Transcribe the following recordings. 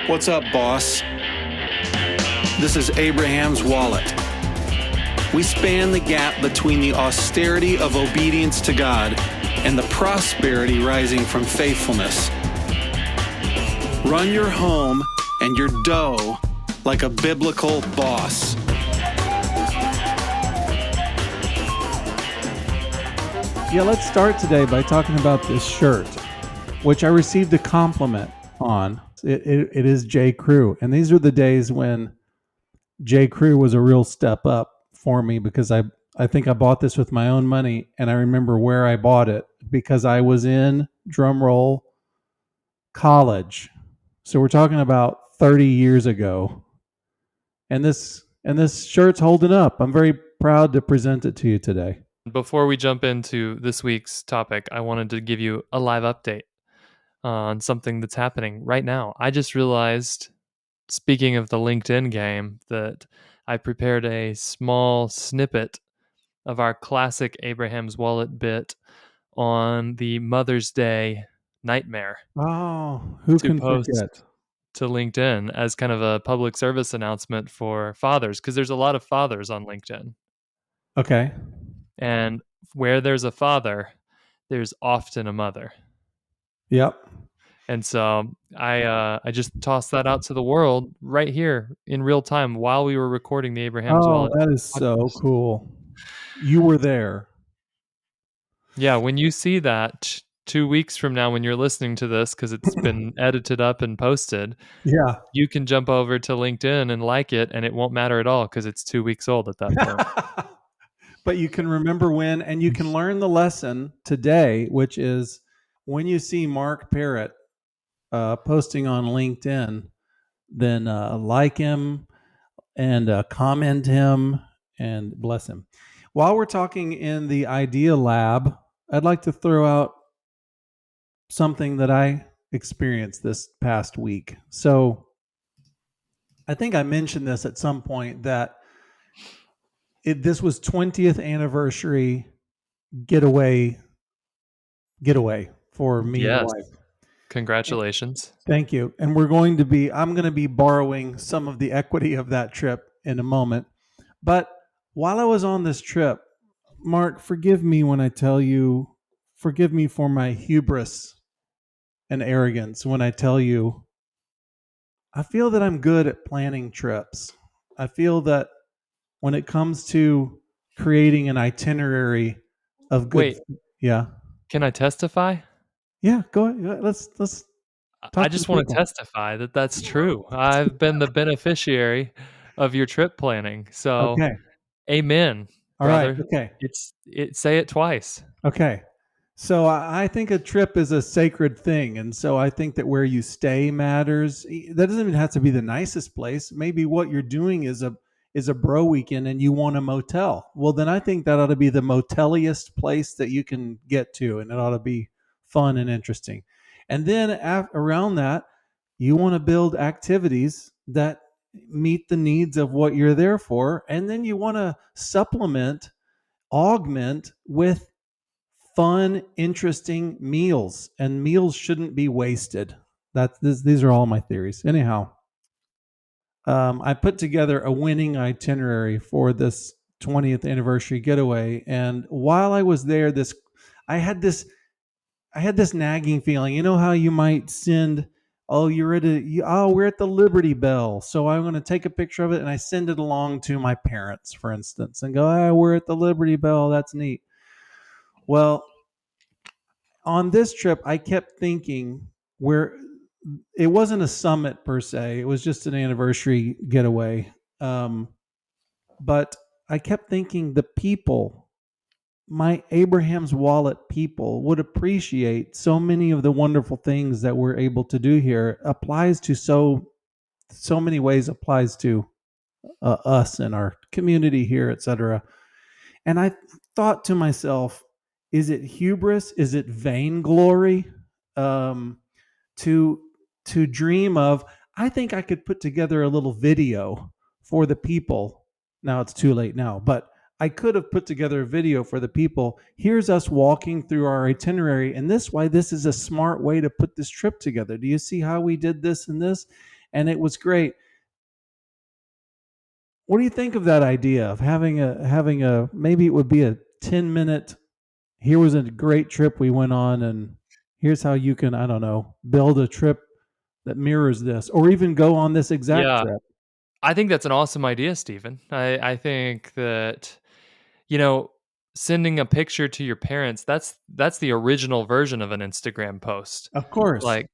What's up, boss? This is Abraham's wallet. We span the gap between the austerity of obedience to God and the prosperity rising from faithfulness. Run your home and your dough like a biblical boss. Yeah, let's start today by talking about this shirt, which I received a compliment on. It is J. Crew, and these are the days when J. Crew was a real step up for me because I think I bought this with my own money, and I remember where I bought it because I was in, drumroll, college. So we're talking about 30 years ago, and this shirt's holding up. I'm very proud to present it to you today. Before we jump into this week's topic, I wanted to give you a live update on something that's happening right now. I just realized, speaking of the LinkedIn game, that I prepared a small snippet of our classic Abraham's Wallet bit on the Mother's Day nightmare. Oh, who can forget? To LinkedIn as kind of a public service announcement for fathers, because there's a lot of fathers on LinkedIn. Okay. And where there's a father, there's often a mother. Yep. And so I just tossed that out to the world right here in real time while we were recording the Abraham's Wallet. Oh, that is so cool. You were there. Yeah, when you see that 2 weeks from now when you're listening to this, because it's been edited up and posted, Yeah. you can jump over to LinkedIn and like it, and it won't matter at all because it's 2 weeks old at that point. But you can remember when, and you can learn the lesson today, which is when you see Mark Parrott posting on LinkedIn, then like him and comment him and bless him. While we're talking in the Idea Lab, I'd like to throw out something that I experienced this past week. So I think I mentioned this at some point that this was 20th anniversary getaway for me and the wife. Congratulations. Thank you. And I'm going to be borrowing some of the equity of that trip in a moment. But while I was on this trip, Mark, forgive me when I tell you, forgive me for my hubris and arrogance when I tell you, I feel that I'm good at planning trips. I feel that when it comes to creating an itinerary of good. Wait. Yeah. Can I testify? Yeah, go ahead. Let's I just want to testify that that's true. I've been the beneficiary of your trip planning. So, okay. Amen, All brother. right. Okay. Say it twice. Okay. So I think a trip is a sacred thing. And so I think that where you stay matters. That doesn't even have to be the nicest place. Maybe what you're doing is a bro weekend and you want a motel. Well, then I think that ought to be the moteliest place that you can get to. And it ought to be fun and interesting. And then around that, you want to build activities that meet the needs of what you're there for. And then you want to augment with fun, interesting meals. And meals shouldn't be wasted. These are all my theories. Anyhow, I put together a winning itinerary for this 20th anniversary getaway. And while I was there, I had this nagging feeling. You know how you might send, we're at the Liberty Bell, so I'm going to take a picture of it and I send it along to my parents, for instance, and go, we're at the Liberty Bell. That's neat. Well, on this trip, I kept thinking it wasn't a summit per se. It was just an anniversary getaway. But I kept thinking the people, my Abraham's Wallet people, would appreciate so many of the wonderful things that we're able to do here. Applies to so many ways, applies to us and our community here, etc. And I thought to myself, is it hubris? Is it vainglory to dream of, I think I could put together a little video for the people. Now it's too late now, but I could have put together a video for the people. Here's us walking through our itinerary, and this is a smart way to put this trip together. Do you see how we did this and this? and it was great. What do you think of that idea of having a maybe it would be a 10-minute, here was a great trip we went on, and here's how you can, I don't know, build a trip that mirrors this, or even go on this exact Yeah. trip. I think that's an awesome idea, Stephen. I think that, you know, sending a picture to your parents, that's the original version of an Instagram post. Of course. Like,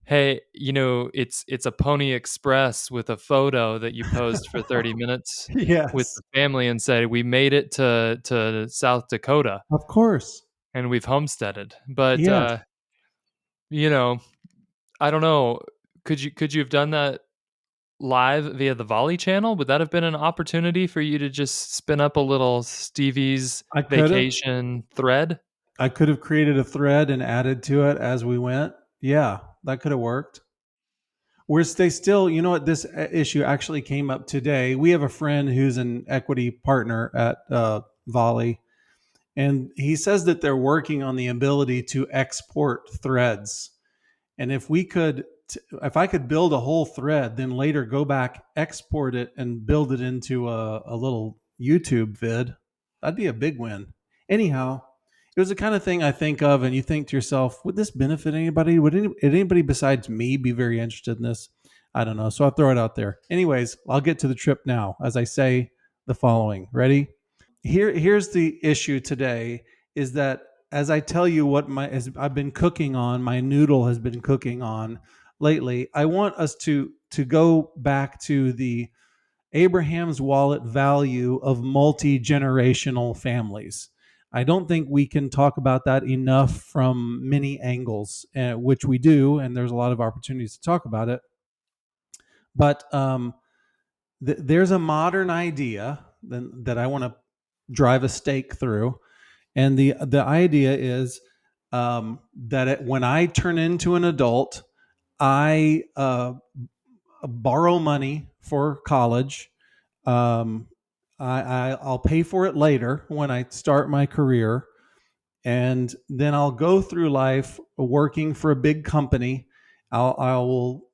hey, it's a Pony Express with a photo that you posed for 30 minutes with Yes. the family and say, we made it to South Dakota Of course. and we've homesteaded. But Yes. you know, I don't know. Could you have done that live via the Volley channel? Would that have been an opportunity for you to just spin up a little Stevie's I could have. vacation thread? I could have created a thread and added to it as we went. Yeah, that could have worked. Whereas they still, you know what, this issue actually came up today. We have a friend who's an equity partner at Volley, and he says that they're working on the ability to export threads. And if I could build a whole thread, then later go back, export it, and build it into a little YouTube vid, that'd be a big win. Anyhow, it was the kind of thing I think of, and you think to yourself, would this benefit anybody? Would anybody besides me be very interested in this? I don't know. So I'll throw it out there. Anyways, I'll get to the trip now as I say the following. Ready? Here's the issue today is that as I tell you as I've been cooking on, my noodle has been cooking on lately, I want us to go back to the Abraham's wallet value of multi-generational families. I don't think we can talk about that enough from many angles, which we do, and there's a lot of opportunities to talk about it. But there's a modern idea that I want to drive a stake through, and the idea is that when I turn into an adult, I borrow money for college. Um, I'll pay for it later when I start my career, and then I'll go through life working for a big company. I will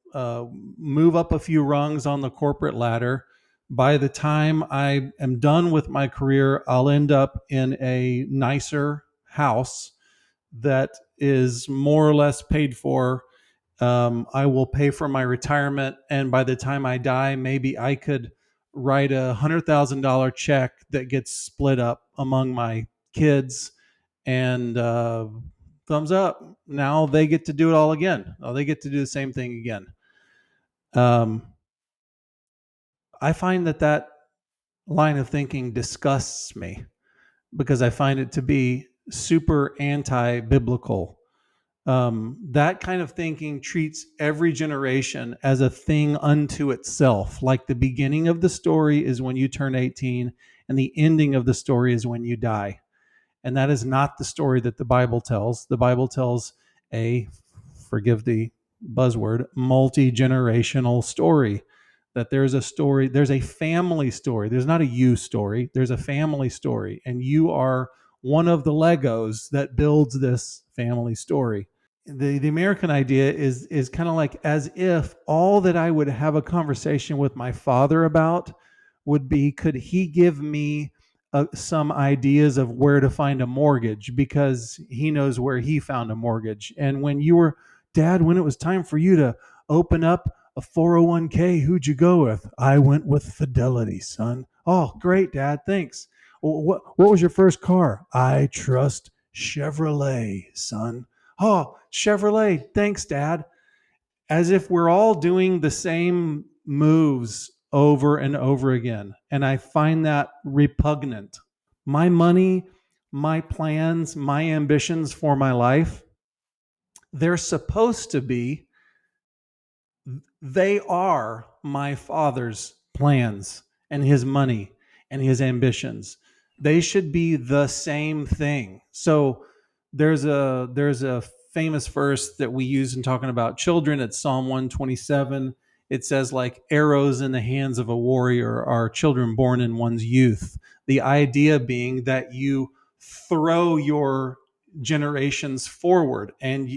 move up a few rungs on the corporate ladder. By the time I am done with my career, I'll end up in a nicer house that is more or less paid for. I will pay for my retirement, and by the time I die, maybe I could write $100,000 check that gets split up among my kids, and thumbs up. Now they get to do it all again. They get to do the same thing again. Um, I find that line of thinking disgusts me because I find it to be super anti-biblical. That kind of thinking treats every generation as a thing unto itself. Like the beginning of the story is when you turn 18, and the ending of the story is when you die. And that is not the story that the Bible tells. The Bible tells a, forgive the buzzword, multi-generational story. That there's a story, there's a family story. There's not a you story, there's a family story. And you are one of the Legos that builds this family story. The American idea is kind of like as if all that I would have a conversation with my father about would be, could he give me some ideas of where to find a mortgage, because he knows where he found a mortgage. And when you were, Dad, when it was time for you to open up a 401k, who'd you go with? I went with Fidelity, son. Oh, great, Dad, thanks. What was your first car? I trust Chevrolet, son. Oh, Chevrolet, thanks, Dad. As if we're all doing the same moves over and over again. And I find that repugnant. My money, my plans, my ambitions for my life, they're supposed to be, they are my father's plans and his money and his ambitions. They should be the same thing. So there's a famous verse that we use in talking about children. It's Psalm 127. It says, like arrows in the hands of a warrior are children born in one's youth. The idea being that you throw your generations forward, and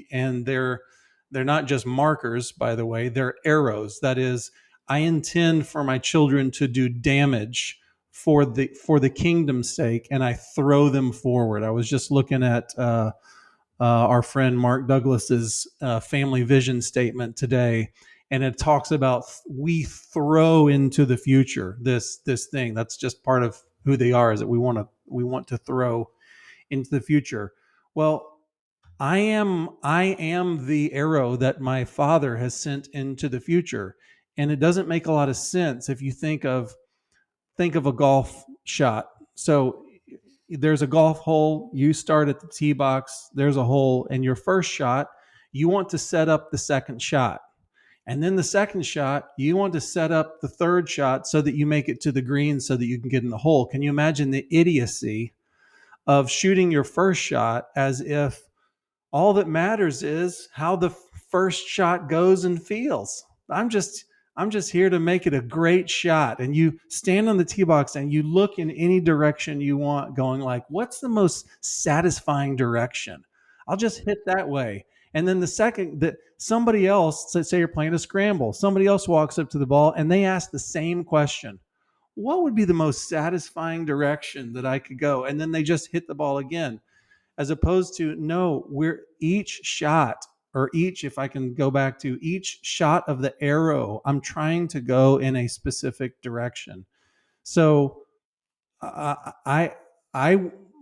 They're not just markers, by the way, they're arrows. That is, I intend for my children to do damage for the kingdom's sake, and I throw them forward. I was just looking at our friend Mark Douglas's family vision statement today, and it talks about we throw into the future this thing. That's just part of who they are, is that we want to throw into the future. Well, I am the arrow that my father has sent into the future, and it doesn't make a lot of sense if you think of a golf shot. So there's a golf hole, you start at the tee box, there's a hole, and your first shot, you want to set up the second shot. And then the second shot, you want to set up the third shot so that you make it to the green so that you can get in the hole. Can you imagine the idiocy of shooting your first shot as if all that matters is how the first shot goes and feels? I'm just here to make it a great shot. And you stand on the tee box and you look in any direction you want, going like, what's the most satisfying direction? I'll just hit that way. And then the second that somebody else, say you're playing a scramble, somebody else walks up to the ball and they ask the same question. What would be the most satisfying direction that I could go? And then they just hit the ball again, as opposed to, no, we're each shot, or each, if I can go back to each shot of the arrow, I'm trying to go in a specific direction. So I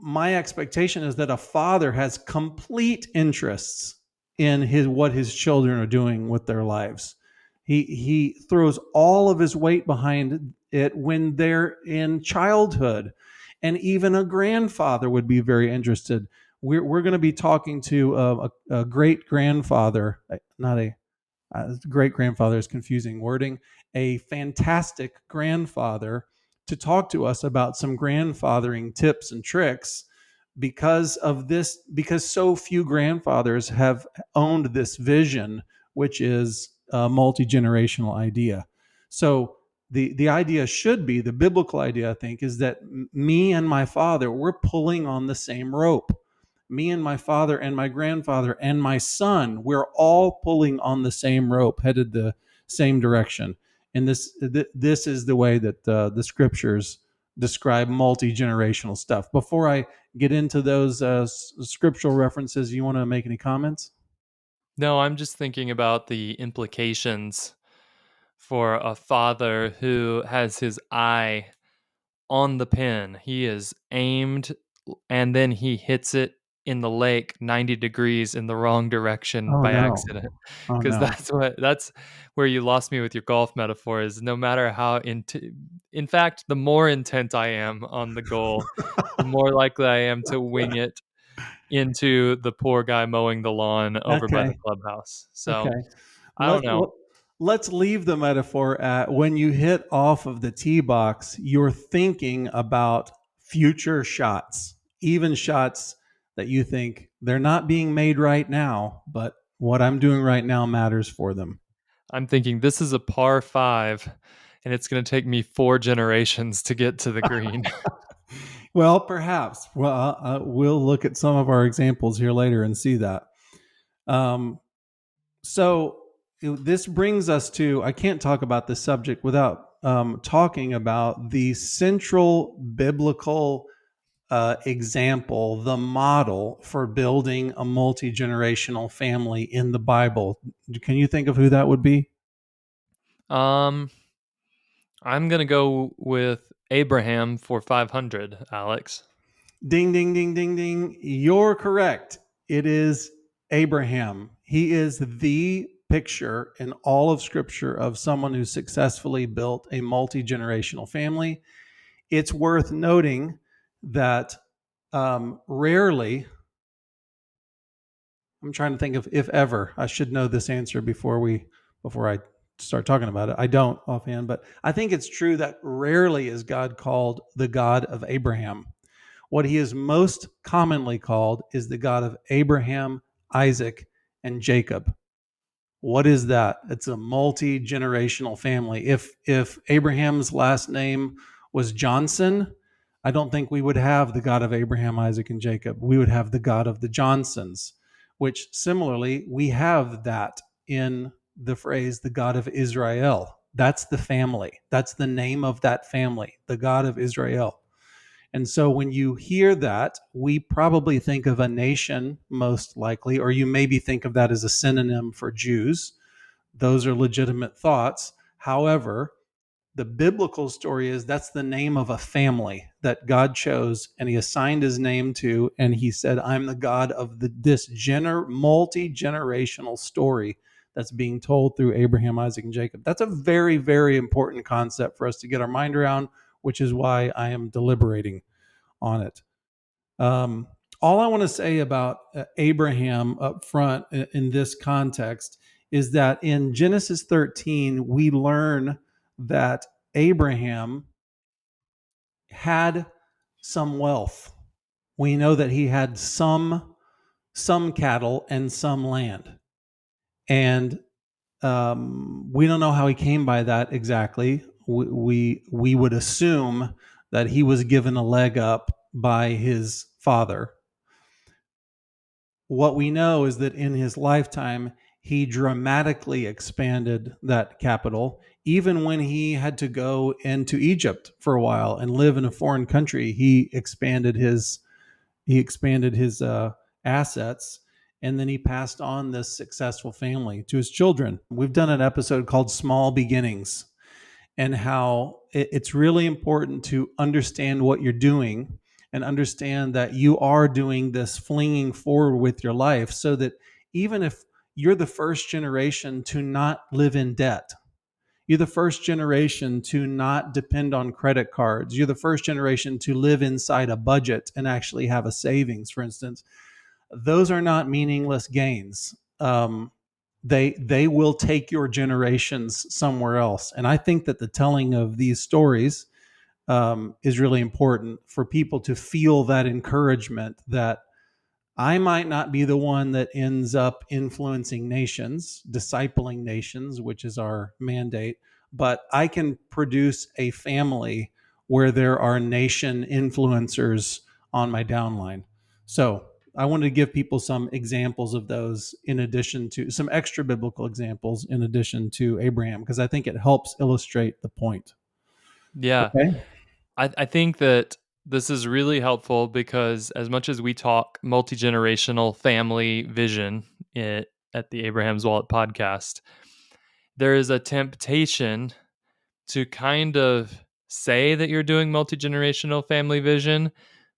my expectation is that a father has complete interests in what his children are doing with their lives. He throws all of his weight behind it when they're in childhood, and even a grandfather would be very interested. We're going to be talking to a great grandfather, not a great grandfather is confusing wording, a fantastic grandfather, to talk to us about some grandfathering tips and tricks, because of this, because so few grandfathers have owned this vision, which is a multi-generational idea. So the idea should be, the biblical idea, I think, is that me and my father, we're pulling on the same rope. Me and my father and my grandfather and my son, we're all pulling on the same rope, headed the same direction. And this is the way that the scriptures describe multi-generational stuff. Before I get into those scriptural references, you want to make any comments? No, I'm just thinking about the implications for a father who has his eye on the pin. He is aimed and then he hits it in the lake 90 degrees in the wrong direction Oh by no. accident. Oh Because no. that's where you lost me with your golf metaphor, is no matter how in fact, the more intent I am on the goal, the more likely I am to wing it into the poor guy mowing the lawn over by the Okay. clubhouse. So, Okay. I don't Let, know. let's leave the metaphor at, when you hit off of the tee box, you're thinking about future shots, even shots that you think they're not being made right now, but what I'm doing right now matters for them. I'm thinking this is a par 5 and it's going to take me 4 generations to get to the green. Well, perhaps. Well, we'll look at some of our examples here later and see that. Um, so this brings us to, I can't talk about this subject without talking about the central biblical example, the model for building a multi-generational family in the Bible. Can you think of who that would be? Um I'm going to go with Abraham for 500, Alex. Ding, ding, ding, ding, ding. You're correct. It is Abraham. He is the picture in all of Scripture of someone who successfully built a multi-generational family. It's worth noting that rarely, I'm trying to think of if ever, I should know this answer before I start talking about it. I don't offhand, but I think it's true that rarely is God called the God of Abraham. What he is most commonly called is the God of Abraham, Isaac, and Jacob. What is that? It's a multi-generational family. If Abraham's last name was Johnson, I don't think we would have the God of Abraham, Isaac, and Jacob. We would have the God of the Johnsons. which similarly, we have that in the phrase, the God of Israel. That's the family. That's the name of that family, the God of Israel. And so when you hear that, we probably think of a nation, most likely, or you maybe think of that as a synonym for Jews. Those are legitimate thoughts. However, the biblical story is that's the name of a family that God chose and he assigned his name to. And he said, I'm the God of this multi-generational story that's being told through Abraham, Isaac, and Jacob. That's a very, very important concept for us to get our mind around, which is why I am deliberating on it. Um, all I want to say about Abraham up front in this context is that in Genesis 13, we learn that Abraham had some wealth. We know that he had some cattle and some land. And we don't know how he came by that exactly. We would assume that he was given a leg up by his father. What we know is that in his lifetime, he dramatically expanded that capital. Even when he had to go into Egypt for a while and live in a foreign country, he expanded his assets, and then he passed on this successful family to his children. We've done an episode called Small Beginnings, and how it's really important to understand what you're doing and understand that you are doing this flinging forward with your life, so that even if you're the first generation to not live in debt, you're the first generation to not depend on credit cards, you're the first generation to live inside a budget and actually have a savings, for instance, those are not meaningless gains. They will take your generations somewhere else. And I think that the telling of these stories is really important for people to feel that encouragement that I might not be the one that ends up influencing nations, discipling nations, which is our mandate, but I can produce a family where there are nation influencers on my downline. So I wanted to give people some examples of those, in addition to some extra biblical examples, in addition to Abraham, because I think it helps illustrate the point. Yeah. Okay. I think that this is really helpful because as much as we talk multi-generational family vision at the Abraham's Wallet podcast, there is a temptation to kind of say that you're doing multi-generational family vision,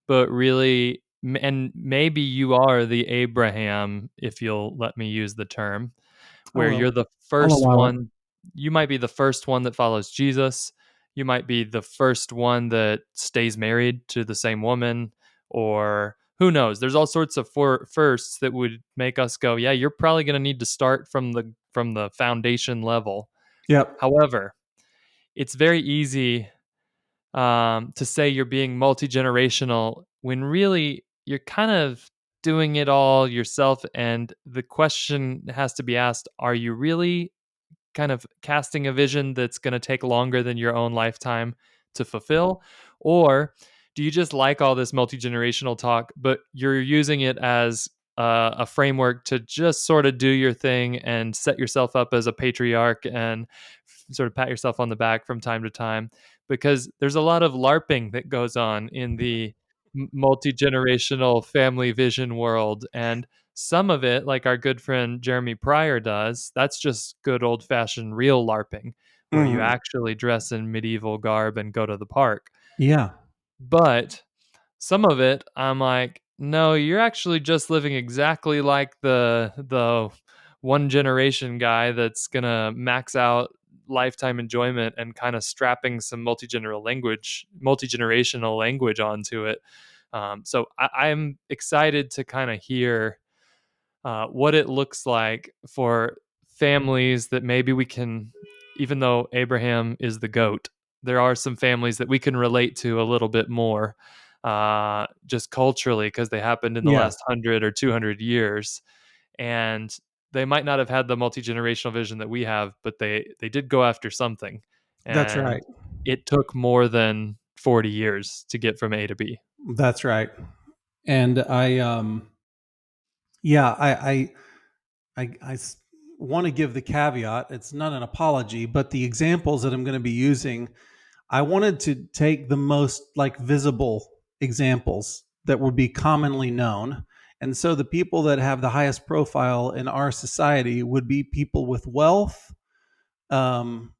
but really, and maybe you are the Abraham, if you'll let me use the term, I where will. you're the I'll first allow it. one. You might be the first one that follows Jesus. You might be the first one that stays married to the same woman, or who knows? There's all sorts of firsts that would make us go, yeah, you're probably going to need to start from the foundation level. Yep. However, it's very easy to say you're being multi-generational when really you're kind of doing it all yourself. And the question has to be asked, are you really kind of casting a vision that's going to take longer than your own lifetime to fulfill? Or do you just like all this multi-generational talk, but you're using it as a framework to just sort of do your thing and set yourself up as a patriarch and sort of pat yourself on the back from time to time? Because there's a lot of LARPing that goes on in the multi-generational family vision world. And some of it, like our good friend Jeremy Pryor does, that's just good old fashioned real LARPing, where you Mhm. actually dress in medieval garb and go to the park. Yeah. But some of it, I'm like, no, you're actually just living exactly like the one generation guy that's gonna max out lifetime enjoyment and kind of strapping some multi-generational language onto it. So I'm excited to kind of hear what it looks like for families that maybe we can, even though Abraham is the goat, there are some families that we can relate to a little bit more, just culturally, because they happened in the Yeah. last 100 or 200 years. And they might not have had the multi-generational vision that we have, but they did go after something. That's And right. it took more than 40 years to get from A to B. That's right. And Yeah, I want to give the caveat. It's not an apology, but the examples that I'm going to be using, I wanted to take the most like visible examples that would be commonly known. And so the people that have the highest profile in our society would be people with wealth, um,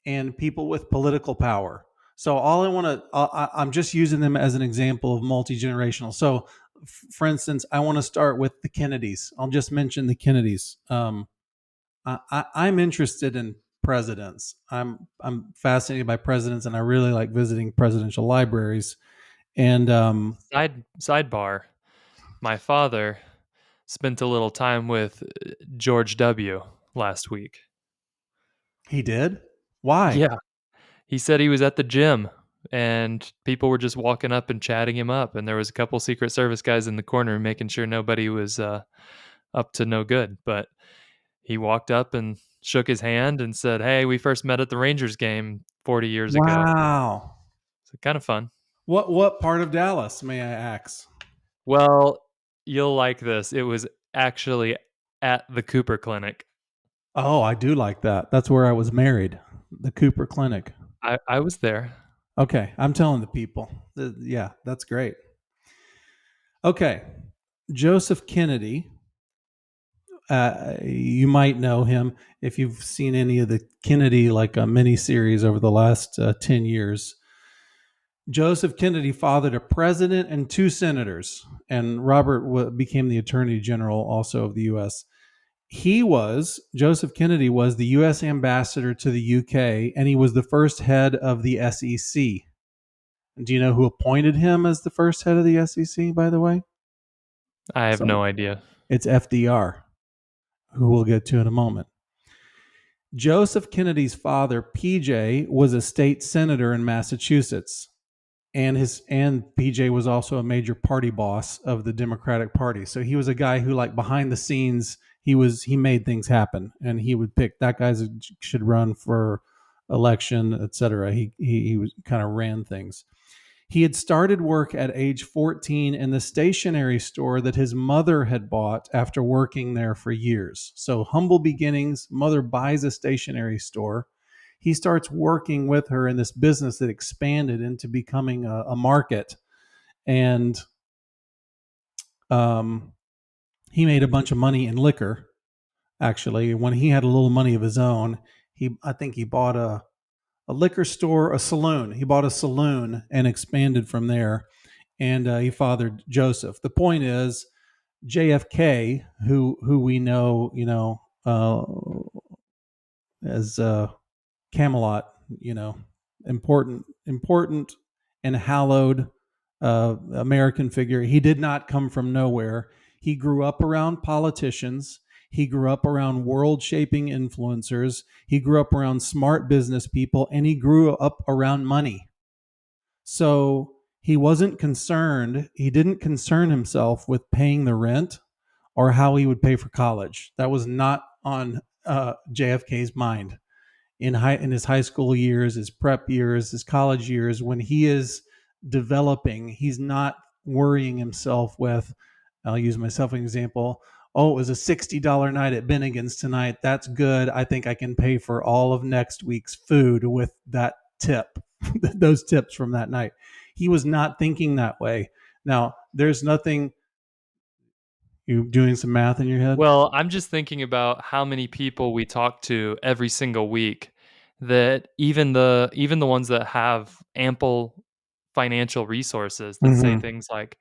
and people with political power. So all I want to, I'm just using them as an example of multi-generational. So for instance, I want to start with the Kennedys. I'll just mention the Kennedys. I'm interested in presidents. I'm fascinated by presidents, and I really like visiting presidential libraries. And Sidebar: my father spent a little time with George W. last week. he did. Why? Yeah, he said he was at the gym and people were just walking up and chatting him up, and there was a couple Secret Service guys in the corner making sure nobody was up to no good. But he walked up and shook his hand and said, "Hey, we first met at the Rangers game 40 years ago." Wow. So kind of fun. What part of Dallas, may I ask? Well, you'll like this. It was actually at the Cooper Clinic. Oh, I do like that. That's where I was married, the Cooper Clinic. I was there. Okay, I'm telling the people. Yeah, that's great. Okay, Joseph Kennedy. You might know him if you've seen any of the Kennedy like a mini series over the last 10 years. Joseph Kennedy fathered a president and two senators, and Robert became the Attorney General also of the U.S. Joseph Kennedy was the U.S. ambassador to the UK, and he was the first head of the SEC. Do you know who appointed him as the first head of the SEC, by the way? I have So no idea. it's FDR, who we'll get to in a moment. Joseph Kennedy's father, PJ, was a state senator in Massachusetts, and PJ was also a major party boss of the Democratic Party. So he was a guy who, like, behind the scenes, he made things happen, and he would pick that guy should run for election, etc. He was kind of ran things. He had started work at age 14 in the stationery store that his mother had bought after working there for years. So humble beginnings, mother buys a stationery store. He starts working with her in this business that expanded into becoming a market. And he made a bunch of money in liquor, actually. When he had a little money of his own, I think he bought a liquor store, a saloon. He bought a saloon and expanded from there. And he fathered Joseph. The point is, JFK, who we know, as Camelot, important and hallowed American figure. He did not come from nowhere. He grew up around politicians. He grew up around world shaping influencers. He grew up around smart business people, and he grew up around money. So he wasn't concerned. He didn't concern himself with paying the rent or how he would pay for college. That was not on JFK's mind in his high school years, his prep years, his college years. When he is developing, he's not worrying himself with. I'll use myself as an example. Oh, it was a $60 night at Bennigan's tonight. That's good. I think I can pay for all of next week's food with that tip, those tips from that night. He was not thinking that way. Now, there's nothing. You doing some math in your head? Well, I'm just thinking about how many people we talk to every single week that even the ones that have ample financial resources that say Mm-hmm. things like,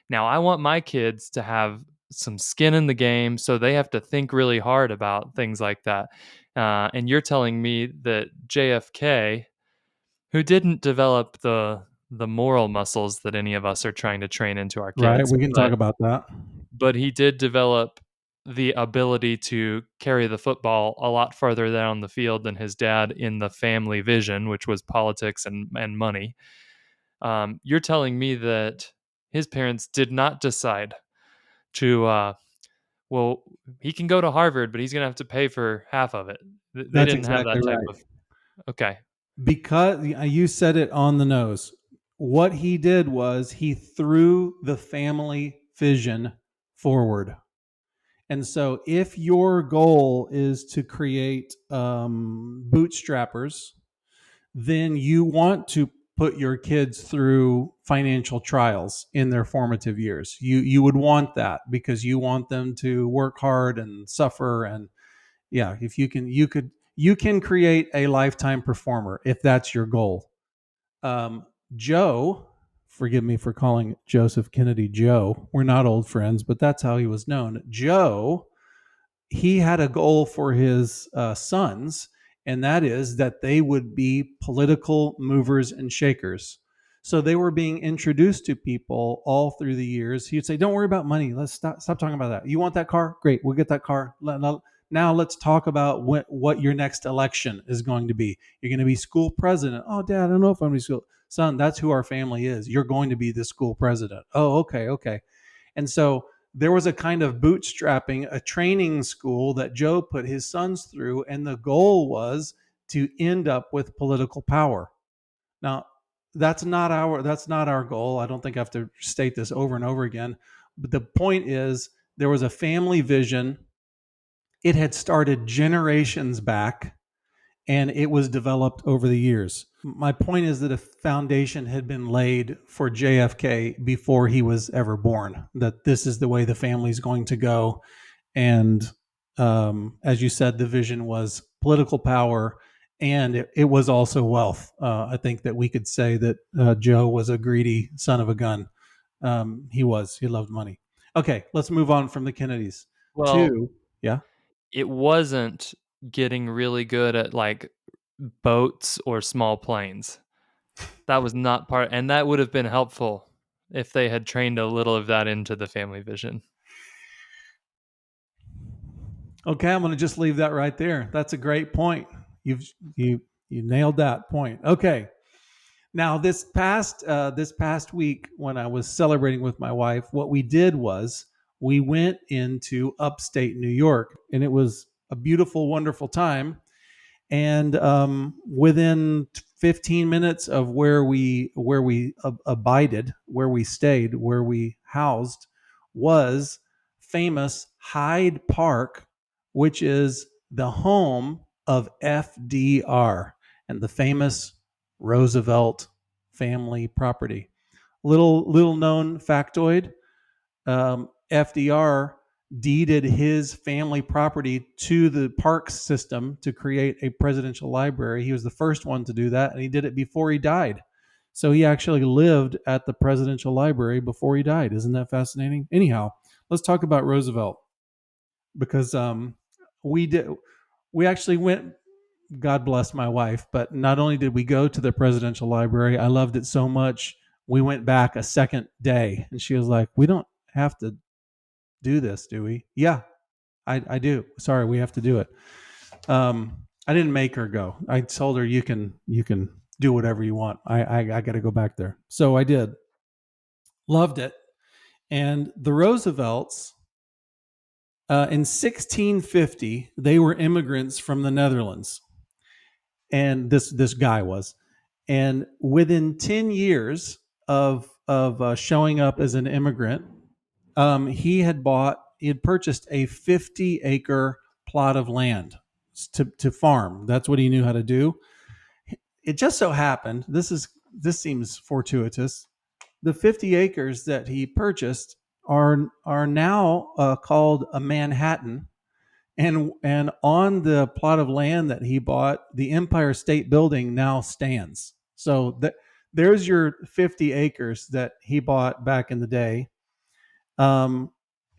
"Now I want my kids to have some skin in the game, so they have to think really hard about things like that." And you're telling me that JFK, who didn't develop the moral muscles that any of us are trying to train into our Right. kids, We can talk about that. but he did develop the ability to carry the football a lot farther down the field than his dad in the family vision, which was politics and money. You're telling me that his parents did not decide to, well, he can go to Harvard, but he's going to have to pay for half of it. They That's didn't have exactly that type right. of, okay. Because you said it on the nose. What he did was he threw the family vision forward. And so, if your goal is to create bootstrappers, then you want to put your kids through financial trials in their formative years. You would want that because you want them to work hard and suffer. And yeah, if you can create a lifetime performer if that's your goal. Joe, forgive me for calling Joseph Kennedy Joe. We're not old friends, but that's how he was known. Joe, he had a goal for his sons, and that is that they would be political movers and shakers. So they were being introduced to people all through the years. He'd say, "Don't worry about money. Let's stop talking about that. You want that car? Great, we'll get that car. Now let's talk about what your next election is going to be. You're going to be school president. Oh, Dad, I don't know if I'm going to be school. Son, that's who our family is. You're going to be the school president. Oh, okay. And so there was a kind of bootstrapping, a training school that Joe put his sons through, and the goal was to end up with political power. Now, that's not our goal. I don't think I have to state this over and over again. But the point is, there was a family vision. It had started generations back, and it was developed over the years. My point is that a foundation had been laid for JFK before he was ever born, that this is the way the family's going to go. And as you said, the vision was political power, and it was also wealth. I think that we could say that Joe was a greedy son of a gun. He loved money. Okay, let's move on from the Kennedys Well, to, yeah. it wasn't getting really good at like boats or small planes. That was not part, and that would have been helpful if they had trained a little of that into the family vision. Okay, I'm going to just leave that right there. That's a great point. You nailed that point. Okay. Now this past week when I was celebrating with my wife, what we did was we went into upstate New York, and it was a beautiful, wonderful time. And within 15 minutes of where we abided, where we stayed, where we housed, was famous Hyde Park, which is the home of FDR and the famous Roosevelt family property. Little known factoid: FDR deeded his family property to the parks system to create a presidential library. He was the first one to do that, and he did it before he died. So he actually lived at the presidential library before he died. Isn't that fascinating? Anyhow, let's talk about Roosevelt, because we actually went. God bless my wife, but not only did we go to the presidential library, I loved it so much. We went back a second day, and she was like, "We don't have to do this, do we?" Yeah, I do. Sorry, we have to do it. I didn't make her go. I told her, you can do whatever you want. I got to go back there. So I did. Loved it. And the Roosevelts, in 1650, they were immigrants from the Netherlands, and this guy was. And within 10 years of showing up as an immigrant, he had purchased a 50-acre plot of land to farm. That's what he knew how to do. It just so happened, this seems fortuitous, the 50 acres that he purchased are now called a Manhattan. And on the plot of land that he bought, the Empire State Building now stands. So there's your 50 acres that he bought back in the day. And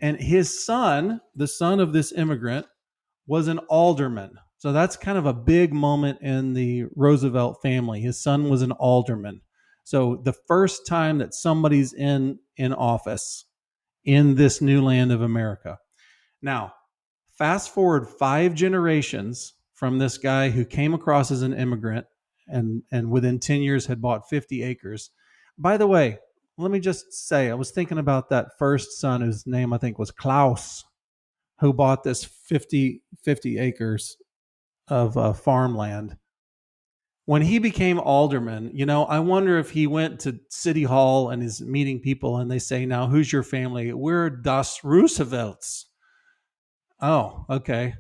his son, the son of this immigrant, was an alderman. So that's kind of a big moment in the Roosevelt family. His son was an alderman. So the first time that somebody's in office in this new land of America. Now, fast forward 5 generations from this guy who came across as an immigrant, and within 10 years had bought 50 acres. By the way, let me just say, I was thinking about that first son whose name I think was Klaus, who bought this 50 acres of farmland. When he became alderman, I wonder if he went to City Hall and is meeting people, and they say, "Now, who's your family?" "We're Das Roosevelts." Oh, okay.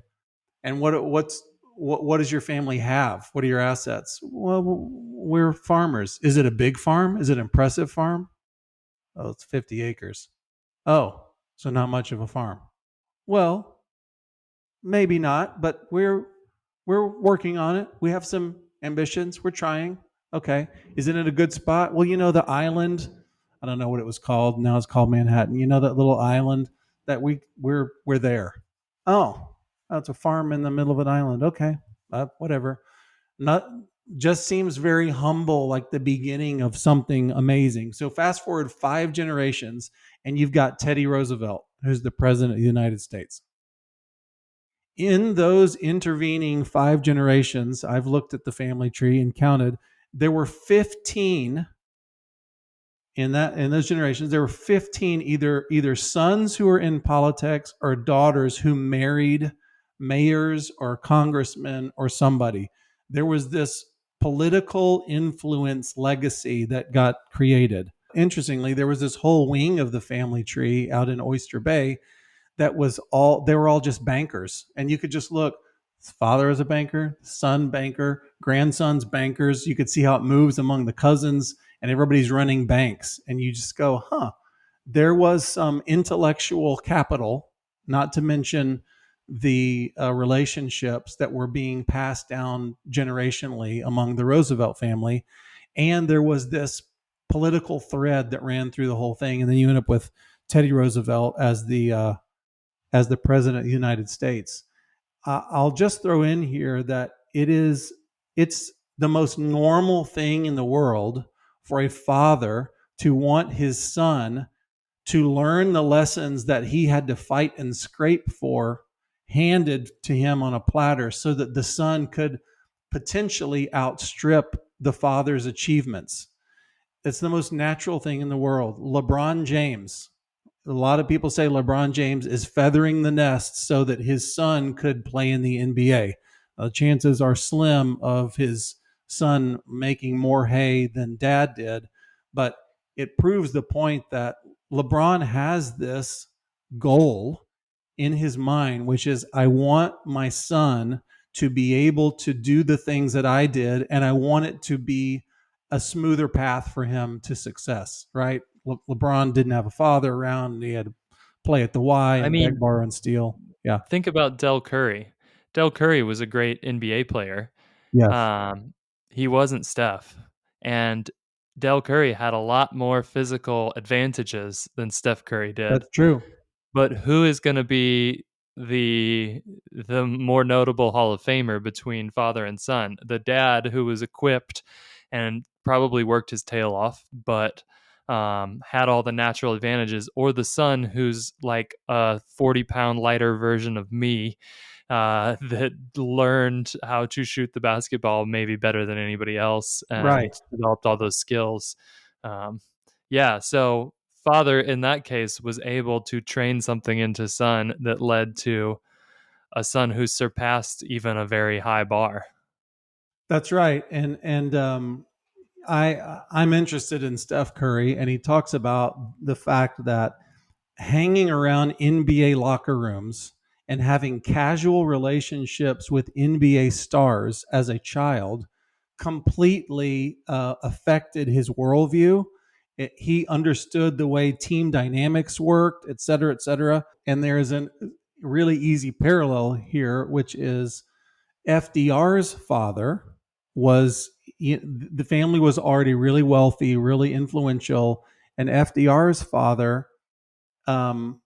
And what does your family have? What are your assets? Well, we're farmers. Is it a big farm? Is it an impressive farm? Oh, it's 50 acres. Oh, so not much of a farm. Well, maybe not, but we're working on it. We have some ambitions. We're trying. Okay. Is it in a good spot? Well, the island, I don't know what it was called. Now it's called Manhattan. You know that little island that we're there. Oh, that's a farm in the middle of an island. Okay. Whatever. Not just seems very humble, like the beginning of something amazing. So fast forward 5 generations and you've got Teddy Roosevelt, who's the president of the United States. In those intervening 5 generations, I've looked at the family tree and counted, there were 15 in those generations. There were 15 either sons who were in politics or daughters who married mayors or congressmen or somebody. There was this political influence legacy that got created. Interestingly, there was this whole wing of the family tree out in Oyster Bay that was they were all just bankers. And you could just look, father is a banker, son banker, grandson's bankers. You could see how it moves among the cousins and everybody's running banks. And you just go, there was some intellectual capital, not to mention the relationships that were being passed down generationally among the Roosevelt family. And there was this political thread that ran through the whole thing. And then you end up with Teddy Roosevelt as the president of the United States. I'll just throw in here that it's the most normal thing in the world for a father to want his son to learn the lessons that he had to fight and scrape for handed to him on a platter so that the son could potentially outstrip the father's achievements. It's the most natural thing in the world. LeBron James, a lot of people say LeBron James is feathering the nest so that his son could play in the NBA. The chances are slim of his son making more hay than dad did, but it proves the point that LeBron has this goal in his mind, which is, I want my son to be able to do the things that I did, and I want it to be a smoother path for him to success, right? LeBron didn't have a father around, and he had to play at the Y I and beg, mean, borrow, and steal. Yeah. think about Del Curry. Del Curry was a great NBA player. Yes, Um, he wasn't Steph, and Del Curry had a lot more physical advantages than Steph Curry did. that's true. But who is going to be the more notable Hall of Famer between father and son? The dad, who was equipped and probably worked his tail off, but had all the natural advantages, or the son, who's like a 40-pound lighter version of me, that learned how to shoot the basketball maybe better than anybody else and Right. developed all those skills. Um, yeah, so father in that case was able to train something into son that led to a son who surpassed even a very high bar. That's right. And I'm interested in Steph Curry, and he talks about the fact that hanging around NBA locker rooms and having casual relationships with NBA stars as a child completely affected his worldview. He understood the way team dynamics worked, et cetera, et cetera. And there's a really easy parallel here, which is FDR's father was, the family was already really wealthy, really influential, and FDR's father um,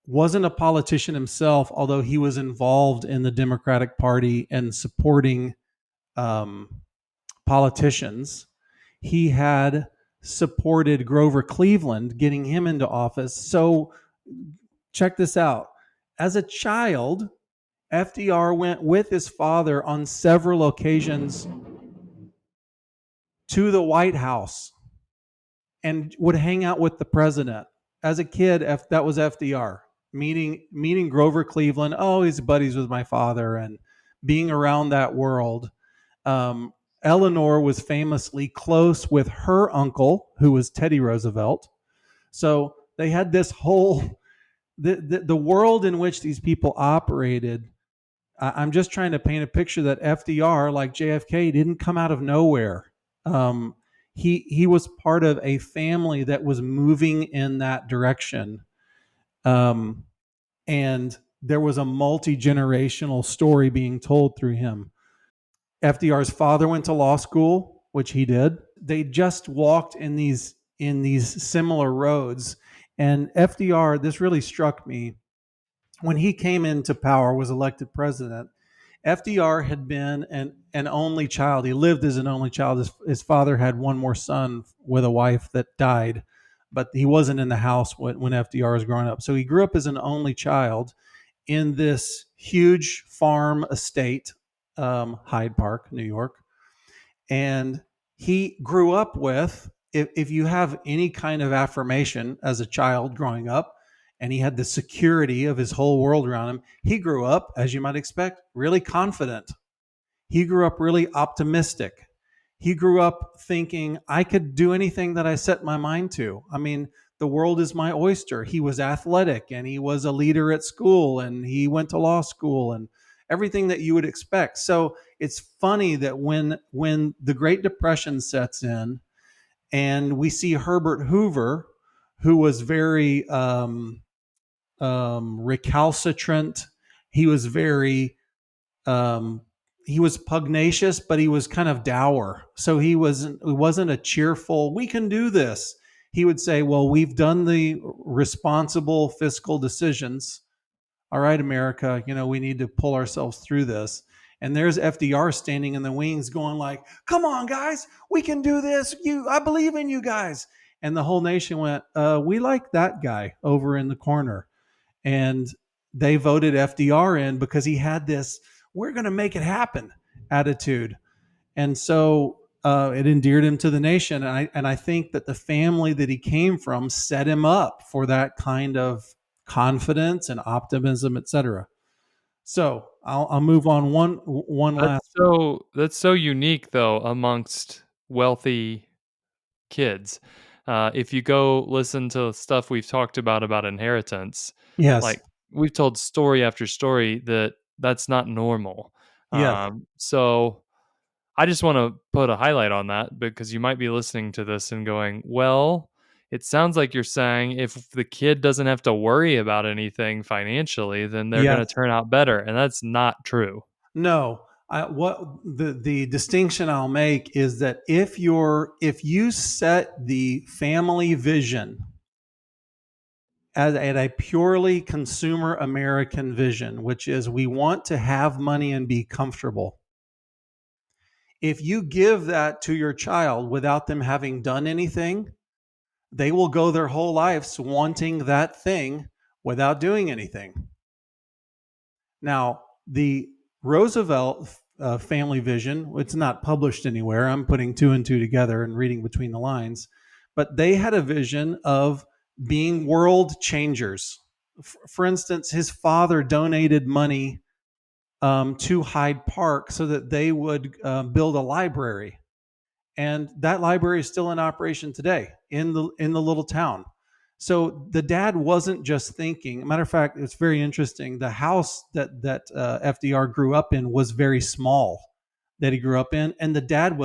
wasn't a politician himself, although he was involved in the Democratic Party and supporting um, politicians. He had supported Grover Cleveland, getting him into office. So check this out. As a child, FDR went with his father on several occasions to the White House and would hang out with the president. As a kid, that was FDR, meeting Grover Cleveland. Oh, he's buddies with my father, and being around that world. Um, Eleanor was famously close with her uncle, who was Teddy Roosevelt. So they had the world in which these people operated, I'm just trying to paint a picture that FDR, like JFK, didn't come out of nowhere. Um, he was part of a family that was moving in that direction, um, and there was a multi-generational story being told through him. FDR's father went to law school, which he did. They just walked in these similar roads, and FDR. This really struck me when he came into power, was elected president. FDR had been an only child. He lived as an only child. His father had one more son with a wife that died, but he wasn't in the house when FDR was growing up. So he grew up as an only child in this huge farm estate, Hyde Park, New York. And he grew up with, if you have any kind of affirmation as a child growing up, and he had the security of his whole world around him, he grew up, as you might expect, really confident. He grew up really optimistic. He grew up thinking, I could do anything that I set my mind to. I mean, the world is my oyster. He was athletic and he was a leader at school and he went to law school and everything that you would expect. So it's funny that when the Great Depression sets in and we see Herbert Hoover, who was very recalcitrant, he was very um, he was pugnacious, but he was kind of dour. So he wasn't a cheerful, we can do this. He would say, well, we've done the responsible fiscal decisions. All right, America, we need to pull ourselves through this. And there's FDR standing in the wings going like, come on, guys, we can do this. I believe in you guys. And the whole nation went, we like that guy over in the corner. And they voted FDR in because he had this "we're going to make it happen" attitude, and so it endeared him to the nation. And I think that the family that he came from set him up for that kind of confidence and optimism, etc. So I'll move on one last. That's so unique though amongst wealthy kids. If you go listen to stuff we've talked about inheritance, Yes, like we've told story after story that that's not normal. yes, So I just want to put a highlight on that because you might be listening to this and going, well, it sounds like you're saying if the kid doesn't have to worry about anything financially, then they're going yes. to turn out better. And that's not true. No, what the distinction I'll make is that if you set the family vision at a purely consumer American vision, which is we want to have money and be comfortable. If you give that to your child without them having done anything, they will go their whole lives wanting that thing without doing anything. Now, the Roosevelt family vision, it's not published anywhere. I'm putting two and two together and reading between the lines, but they had a vision of being world changers. For instance, his father donated money to Hyde Park so that they would build a library, and that library is still in operation today in the little town. So the dad wasn't just thinking. Matter of fact, it's very interesting. The house that FDR grew up in was very small. That he grew up in, and the dad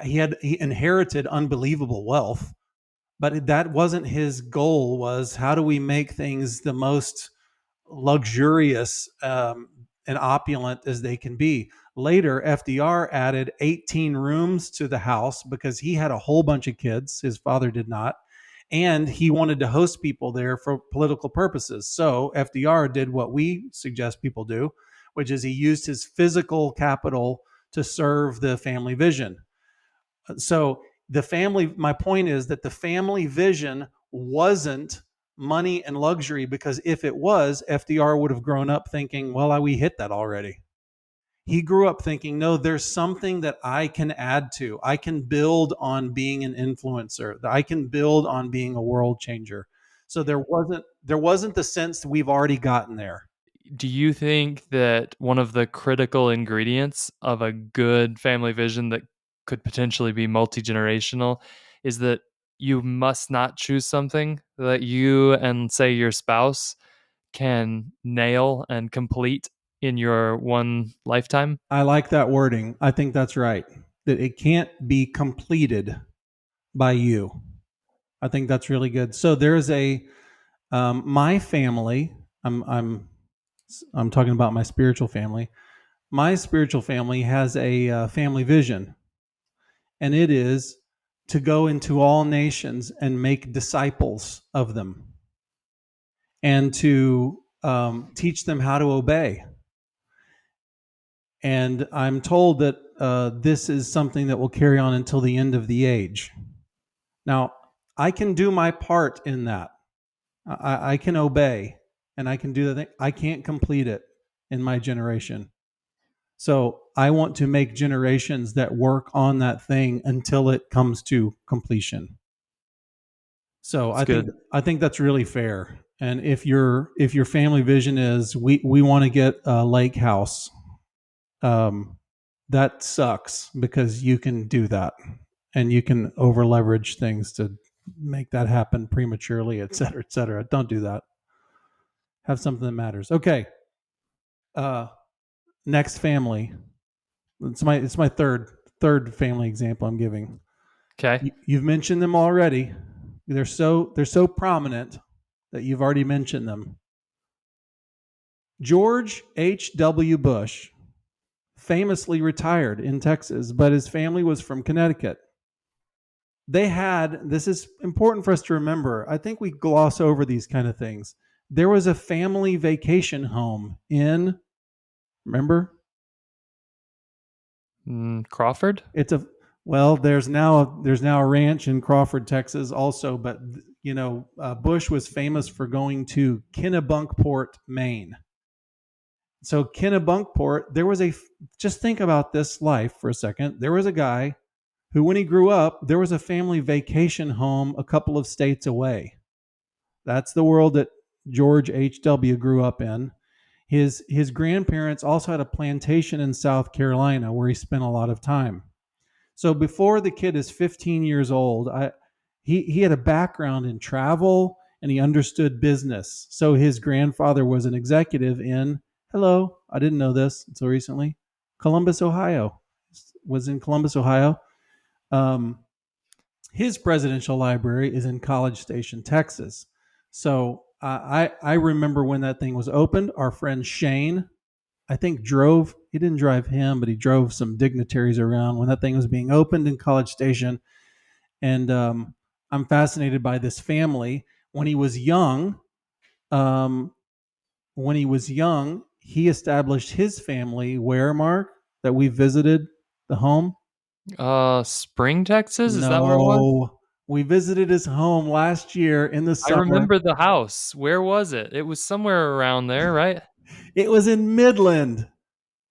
he inherited unbelievable wealth, but that wasn't his goal. Was how do we make things the most luxurious and opulent as they can be. Later, FDR added 18 rooms to the house because he had a whole bunch of kids. His father did not. And he wanted to host people there for political purposes. So FDR did what we suggest people do, which is he used his physical capital to serve the family vision. So my point is that the family vision wasn't money and luxury, because if it was, FDR would have grown up thinking, well, we hit that already. He grew up thinking, no, there's something that I can add to. I can build on being an influencer. I can build on being a world changer. So there wasn't the sense that we've already gotten there. Do you think that one of the critical ingredients of a good family vision that could potentially be multi-generational is that you must not choose something that you and, say, your spouse can nail and complete in your one lifetime. I like that wording. I think that's right. That it can't be completed by you. I think that's really good. So there's my family. I'm talking about my spiritual family. My spiritual family has a family vision, and it is to go into all nations and make disciples of them, and to teach them how to obey. And I'm told that this is something that will carry on until the end of the age. Now, I can do my part in that. I can obey, and I can do the thing. I can't complete it in my generation. So I want to make generations that work on that thing until it comes to completion. So It's good. I think that's really fair. And if your family vision is we want to get a lake house, that sucks because you can do that, and you can over leverage things to make that happen prematurely, et cetera, et cetera. Don't do that. Have something that matters. Okay. Next family. It's my third family example I'm giving. Okay. You've mentioned them already. They're so prominent that you've already mentioned them. George H.W. Bush famously retired in Texas, but his family was from Connecticut. This is important for us to remember. I think we gloss over these kind of things. There was a family vacation home remember? Crawford? There's now a ranch in Crawford, Texas also, but Bush was famous for going to Kennebunkport, Maine. So Kennebunkport, just think about this life for a second. There was a guy who, when he grew up, there was a family vacation home a couple of states away. That's the world that George H.W. grew up in. His grandparents also had a plantation in South Carolina where he spent a lot of time. So before the kid is 15 years old, he had a background in travel, and he understood business. So his grandfather was an executive in, hello, I didn't know this until recently, Columbus, Ohio. Was in Columbus, Ohio. His presidential library is in College Station, Texas. So I remember when that thing was opened. Our friend Shane, I think he didn't drive him, but he drove some dignitaries around when that thing was being opened in College Station. And I'm fascinated by this family. When he was young, he established his family where, Mark, that we visited the home? Spring, Texas? Is that where it was? No. We visited his home last year in the I summer. remember the house. Where was it? It was somewhere around there, right? It was in Midland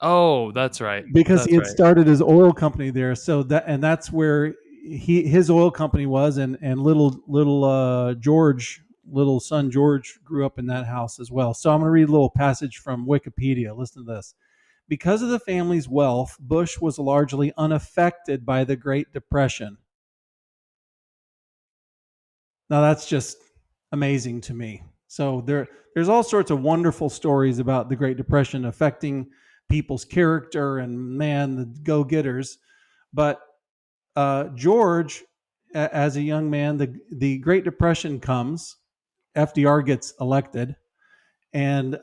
Oh, that's right. because he That's had right. started his oil company there. So that's where his oil company was, and little George, little son George, grew up in that house as well. So I'm going to read a little passage from Wikipedia. Listen to this. Because of the family's wealth, Bush was largely unaffected by the Great Depression. Now that's just amazing to me. So there's all sorts of wonderful stories about the Great Depression affecting people's character and, man, the go-getters. But George, as a young man, the Great Depression comes. FDR gets elected, and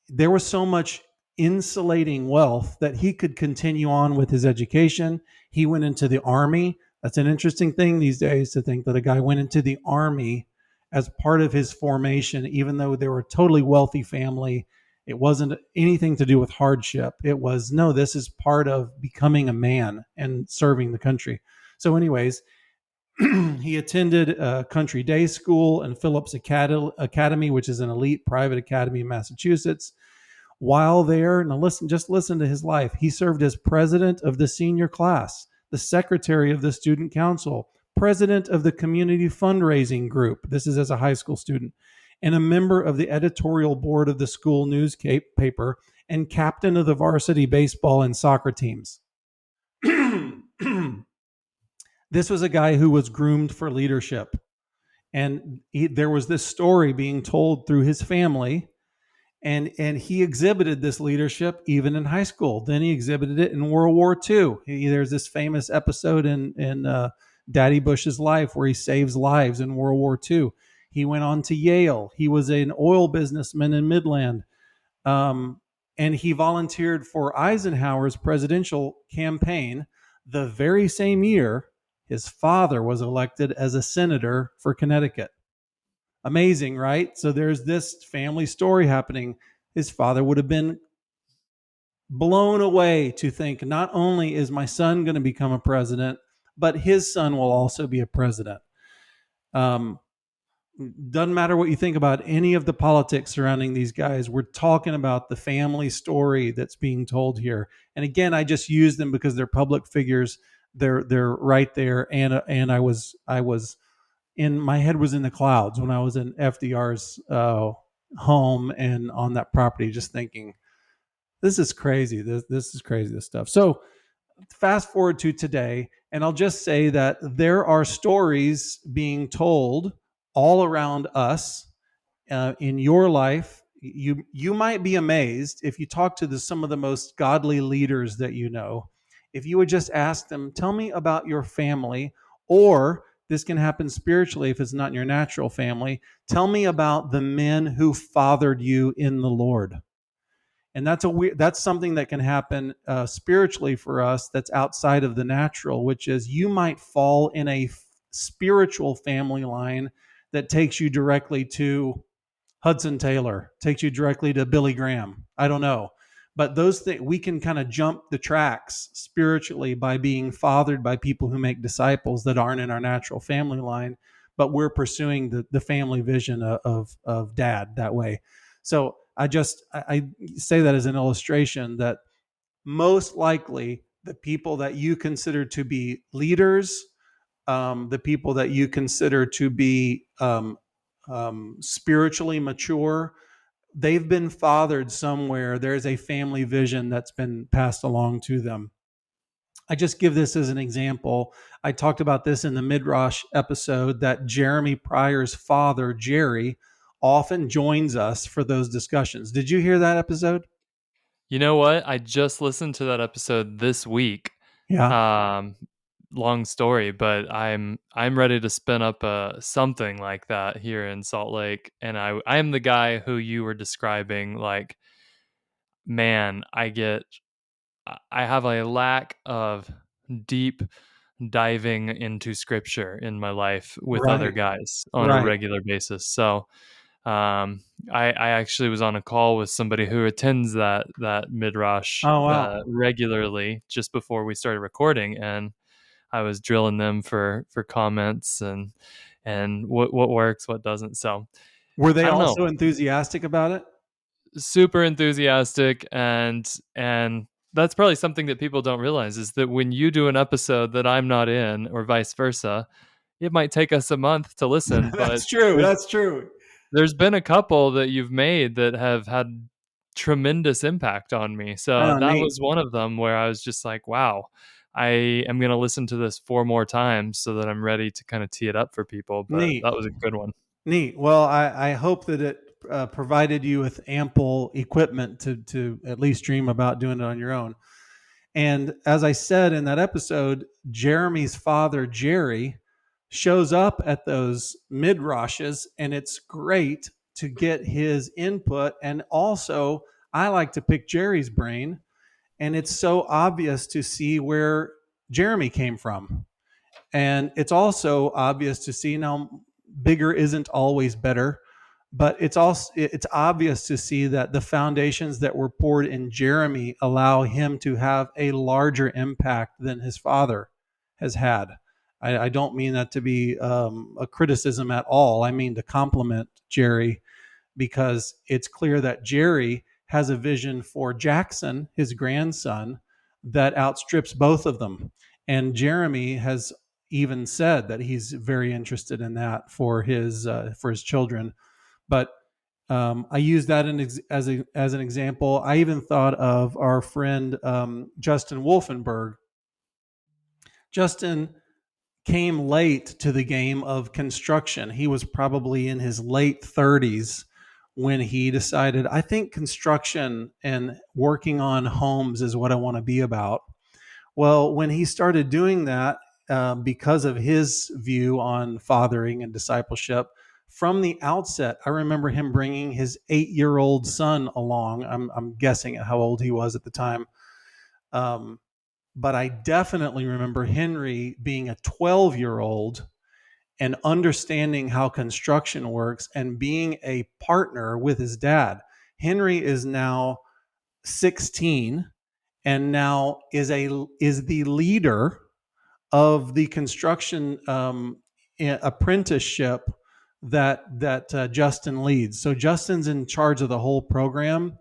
there was so much insulating wealth that he could continue on with his education. He went into the Army. That's an interesting thing these days, to think that a guy went into the Army as part of his formation, even though they were a totally wealthy family. It wasn't anything to do with hardship. It was, no, this is part of becoming a man and serving the country. So anyways, he attended Country Day School and Phillips Academy, which is an elite private academy in Massachusetts. While there, now listen to his life. He served as president of the senior class, the secretary of the student council, president of the community fundraising group. This is as a high school student, and a member of the editorial board of the school newspaper, and captain of the varsity baseball and soccer teams. This was a guy who was groomed for leadership. And there was this story being told through his family, and he exhibited this leadership even in high school. Then he exhibited it in World War II. There's this famous episode in Daddy Bush's life where he saves lives in World War II. He went on to Yale. He was an oil businessman in Midland. And he volunteered for Eisenhower's presidential campaign the very same year his father was elected as a senator for Connecticut. Amazing, right? So there's this family story happening. His father would have been blown away to think, not only is my son going to become a president, but his son will also be a president. Doesn't matter what you think about any of the politics surrounding these guys. We're talking about the family story that's being told here. And again, I just use them because they're public figures. They're right there. And I was in my head was in the clouds when I was in FDR's home and on that property, just thinking, this is crazy. This is crazy, this stuff. So fast forward to today, and I'll just say that there are stories being told all around us in your life. You might be amazed if you talk to some of the most godly leaders that you know. If you would just ask them, tell me about your family, or this can happen spiritually if it's not in your natural family. Tell me about the men who fathered you in the Lord. And that's something that can happen spiritually for us that's outside of the natural, which is you might fall in a spiritual family line that takes you directly to Hudson Taylor, takes you directly to Billy Graham. I don't know. But those things, we can kind of jump the tracks spiritually by being fathered by people who make disciples that aren't in our natural family line, but we're pursuing the family vision of dad that way. So I say that as an illustration that most likely the people that you consider to be leaders, the people that you consider to be spiritually mature, they've been fathered somewhere. There's a family vision that's been passed along to them. I just give this as an example. I talked about this in the Midrash episode that Jeremy Pryor's father, Jerry, often joins us for those discussions. Did you hear that episode? You know what? I just listened to that episode this week. Yeah. Long story, but I'm ready to spin up something like that here in Salt Lake. And I am the guy who you were describing. Like, man, I have a lack of deep diving into scripture in my life with other Right. guys on a Right. regular basis. So I actually was on a call with somebody who attends that midrash Oh, wow. regularly just before we started recording, and I was drilling them for comments and what works, what doesn't. So Were they I don't know, also enthusiastic about it? super enthusiastic, and that's probably something that people don't realize is that when you do an episode that I'm not in, or vice versa, it might take us a month to listen, but That's true. there's That's true. there's been a couple that you've made that have had tremendous impact on me. So Oh, that neat. was one of them where I was just like, wow, I am going to listen to this 4 more times so that I'm ready to kind of tee it up for people. But Neat. that was a good one. Neat. Well, I hope that it provided you with ample equipment to at least dream about doing it on your own. And as I said in that episode, Jeremy's father, Jerry, shows up at those midrashes, and it's great to get his input. And also, I like to pick Jerry's brain, and it's so obvious to see where Jeremy came from. And it's also obvious to see now bigger isn't always better, but it's obvious to see that the foundations that were poured in Jeremy allow him to have a larger impact than his father has had. I don't mean that to be a criticism at all. I mean to compliment Jerry, because it's clear that Jerry has a vision for Jackson, his grandson, that outstrips both of them. And Jeremy has even said that he's very interested in that for his children. But I use that as an example. I even thought of our friend Justin Wolfenberg. Justin came late to the game of construction. He was probably in his late 30s when he decided, I think construction and working on homes is what I want to be about. Well, when he started doing that, because of his view on fathering and discipleship, from the outset, I remember him bringing his 8-year-old son along. I'm guessing at how old he was at the time. Um, but I definitely remember Henry being a 12-year-old and understanding how construction works and being a partner with his dad. Henry is now 16 and now is the leader of the construction apprenticeship that Justin leads. So Justin's in charge of the whole program,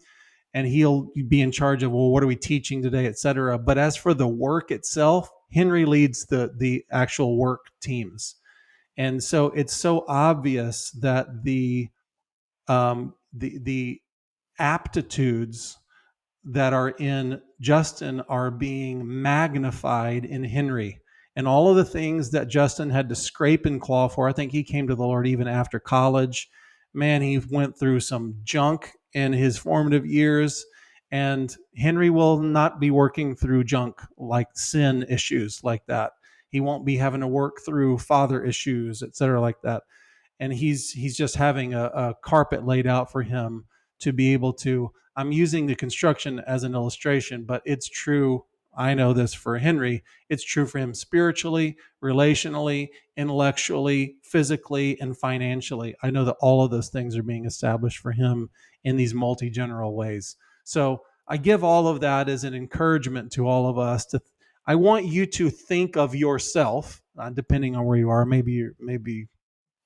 and he'll be in charge of, well, what are we teaching today, et cetera. But as for the work itself, Henry leads the actual work teams. And so it's so obvious that the aptitudes that are in Justin are being magnified in Henry. And all of the things that Justin had to scrape and claw for, I think he came to the Lord even after college. Man, he went through some junk in his formative years. And Henry will not be working through junk like sin issues like that. He won't be having to work through father issues, et cetera, like that. And he's just having a carpet laid out for him to be able to. I'm using the construction as an illustration, but it's true. I know this for Henry. It's true for him spiritually, relationally, intellectually, physically, and financially. I know that all of those things are being established for him in these multi-general ways. So I give all of that as an encouragement to all of us to. I want you to think of yourself, depending on where you are. Maybe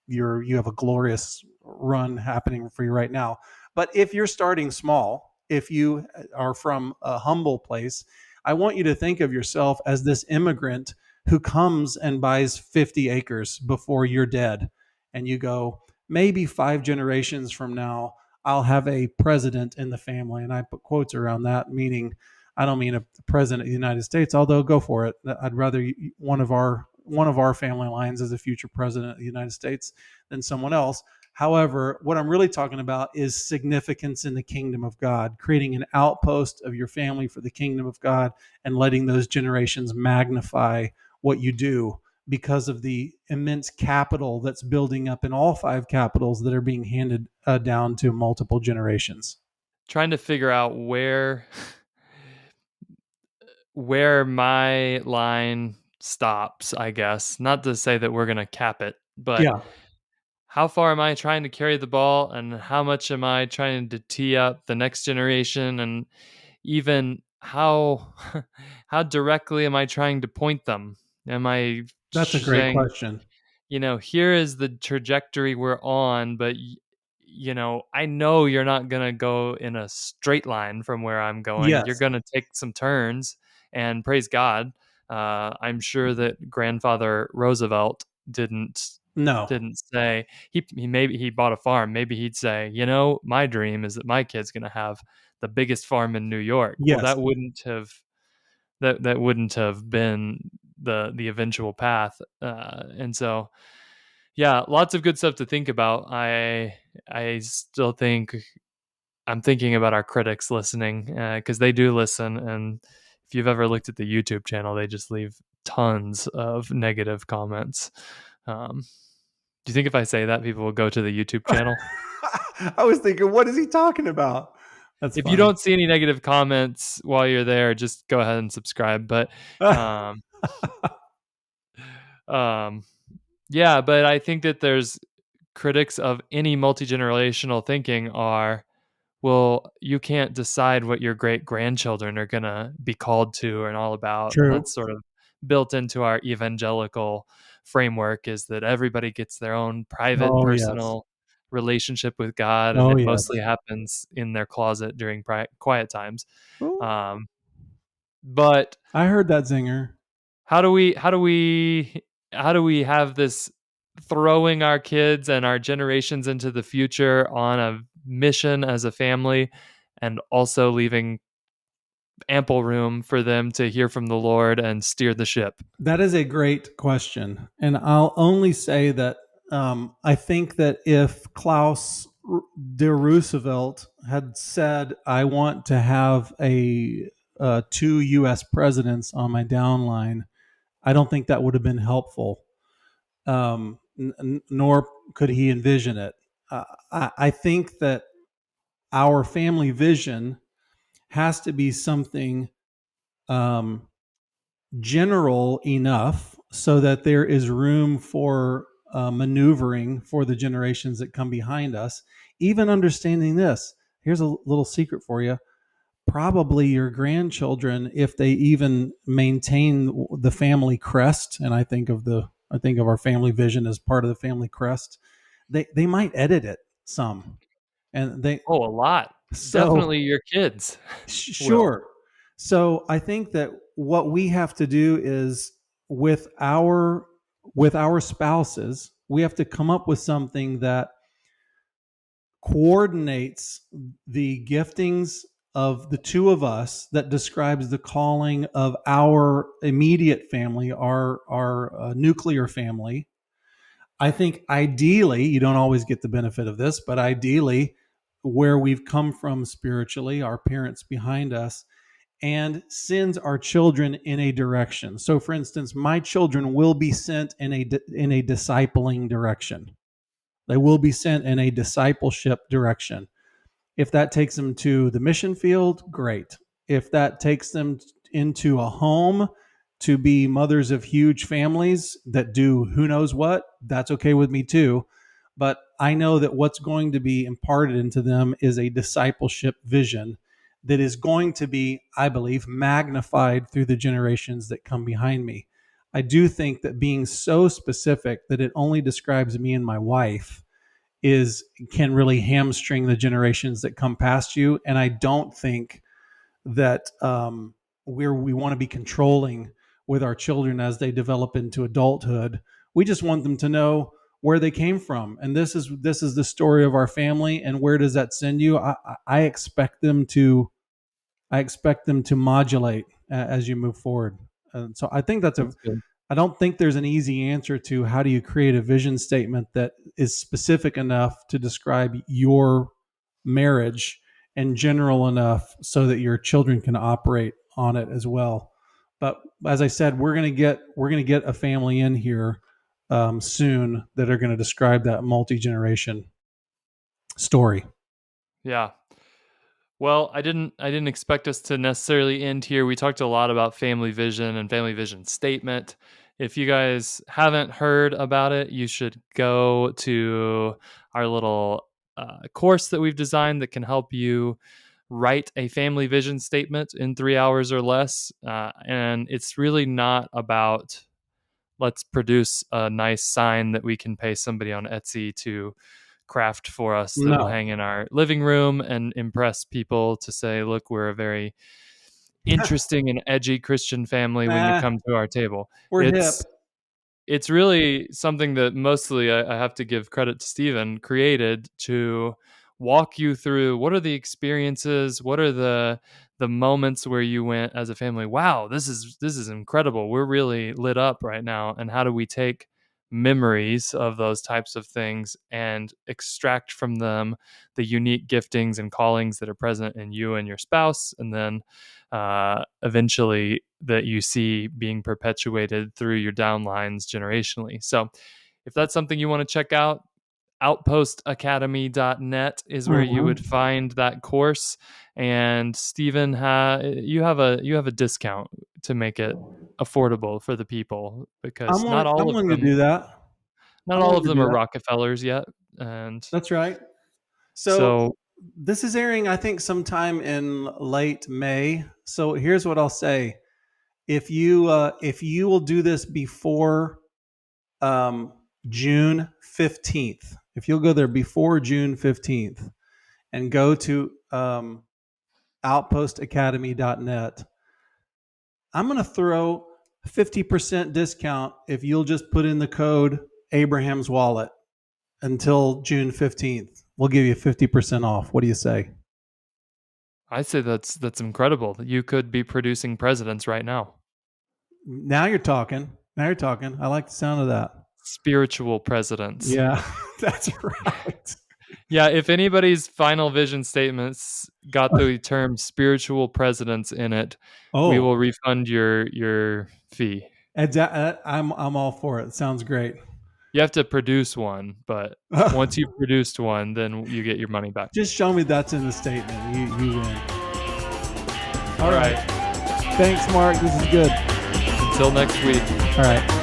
you have a glorious run happening for you right now. But if you're starting small, if you are from a humble place, I want you to think of yourself as this immigrant who comes and buys 50 acres before you're dead. And you go, maybe 5 generations from now, I'll have a president in the family. And I put quotes around that, meaning I don't mean a president of the United States, although go for it. I'd rather one of our family lines as a future president of the United States than someone else. However, what I'm really talking about is significance in the kingdom of God, creating an outpost of your family for the kingdom of God and letting those generations magnify what you do because of the immense capital that's building up in all 5 capitals that are being handed down to multiple generations. Trying to figure out where my line stops, I guess. Not to say that we're going to cap it, but Yeah, how far am I trying to carry the ball and how much am I trying to tee up the next generation, and even how how directly am I trying to point them? Am I that's a great saying, question. here is the trajectory we're on, but I know you're not going to go in a straight line from where I'm going. You're Yes. going to take some turns, and praise God. I'm sure that grandfather Roosevelt didn't No. didn't say he maybe he bought a farm. Maybe he'd say, my dream is that my kid's going to have the biggest farm in New York. Well, Yes. that wouldn't have been the eventual path. And so, yeah, lots of good stuff to think about. I still think I'm thinking about our critics listening, because they do listen. And if you've ever looked at the YouTube channel, they just leave tons of negative comments. Do you think if I say that, people will go to the YouTube channel? I was thinking, what is he talking about? That's If you funny. don't see any negative comments while you're there, just go ahead and subscribe. But um, um, yeah, but I think that there's critics of any multi-generational thinking are, well, you can't decide what your great grandchildren are going to be called to and all about. And True. that's sort of built into our evangelical framework, is that everybody gets their own private, Oh, yes. personal relationship with God, and Oh, it yes. mostly happens in their closet during quiet times. Oh, Um, but I heard that zinger. how do we have this throwing our kids and our generations into the future on a mission as a family, and also leaving ample room for them to hear from the Lord and steer the ship? That is a great question. And I'll only say that I think that if Klaus de Roosevelt had said, I want to have two U.S. presidents on my downline, I don't think that would have been helpful, nor could he envision it. I think that our family vision has to be something um, general enough so that there is room for maneuvering for the generations that come behind us. Even understanding this, here's a little secret for you. Probably your grandchildren, if they even maintain the family crest, and I think of our family vision as part of the family crest, they might edit it some, and they Oh, a lot. so Definitely your kids will. Sure. So I think that what we have to do is with our spouses, we have to come up with something that coordinates the giftings of the two of us, that describes the calling of our immediate family, our nuclear family. I think ideally, you don't always get the benefit of this, but ideally, where we've come from spiritually, our parents behind us, and sends our children in a direction. So, for instance, my children will be sent in a discipling direction. They will be sent in a discipleship direction. If that takes them to the mission field, great. If that takes them into a home to be mothers of huge families that do who knows what, that's okay with me too. But I know that what's going to be imparted into them is a discipleship vision that is going to be, I believe, magnified through the generations that come behind me. I do think that being so specific that it only describes me and my wife is can really hamstring the generations that come past you. And I don't think that we want to be controlling with our children as they develop into adulthood. We just want them to know where they came from, and this is the story of our family. And where does that send you? I expect them to modulate as you move forward. And so I think That's good. I don't think there's an easy answer to how do you create a vision statement that is specific enough to describe your marriage and general enough so that your children can operate on it as well. But as I said, we're gonna get a family in here soon that are going to describe that multi-generation story. Yeah. Well, I didn't expect us to necessarily end here. We talked a lot about family vision and family vision statement. If you guys haven't heard about it, you should go to our little course that we've designed that can help you write a family vision statement in 3 hours or less. And it's really not about let's produce a nice sign that we can pay somebody on Etsy to craft for us that will No. hang in our living room and impress people to say, look, we're a very interesting and edgy Christian family when you Nah, come to our table. we're hip. It's really something that mostly I have to give credit to Stephen created to walk you through what are the experiences, what are the moments where you went as a family, wow, this is incredible. We're really lit up right now. And how do we take memories of those types of things and extract from them the unique giftings and callings that are present in you and your spouse, and then eventually that you see being perpetuated through your downlines generationally. So if that's something you want to check out, outpostacademy.net is where you would Mhm. find that course. And Stephen, you have a discount to make it affordable for the people, because I'm willing to do that. not I'm all willing of to them do are that. Rockefellers yet. And That's right. So so this is airing, I think, sometime in late May. So here's what I'll say: if you will do this before um, June 15th, if you'll go there before June 15th and go to outpostacademy.net, I'm going to throw a 50% discount if you'll just put in the code Abraham's Wallet until June 15th. We'll give you 50% off. What do you say? I say that's incredible. You could be producing presidents right now. Now you're talking. I like the sound of that. Spiritual presidents. Yeah, that's right. Yeah, if anybody's final vision statements got the term spiritual presidents in it, we will refund your fee. I'm all for it. Sounds great. You have to produce one, but once you've produced one, then you get your money back. Just show me that's in the statement. You win. All right. Thanks, Mark. This is good. Until next week. All right.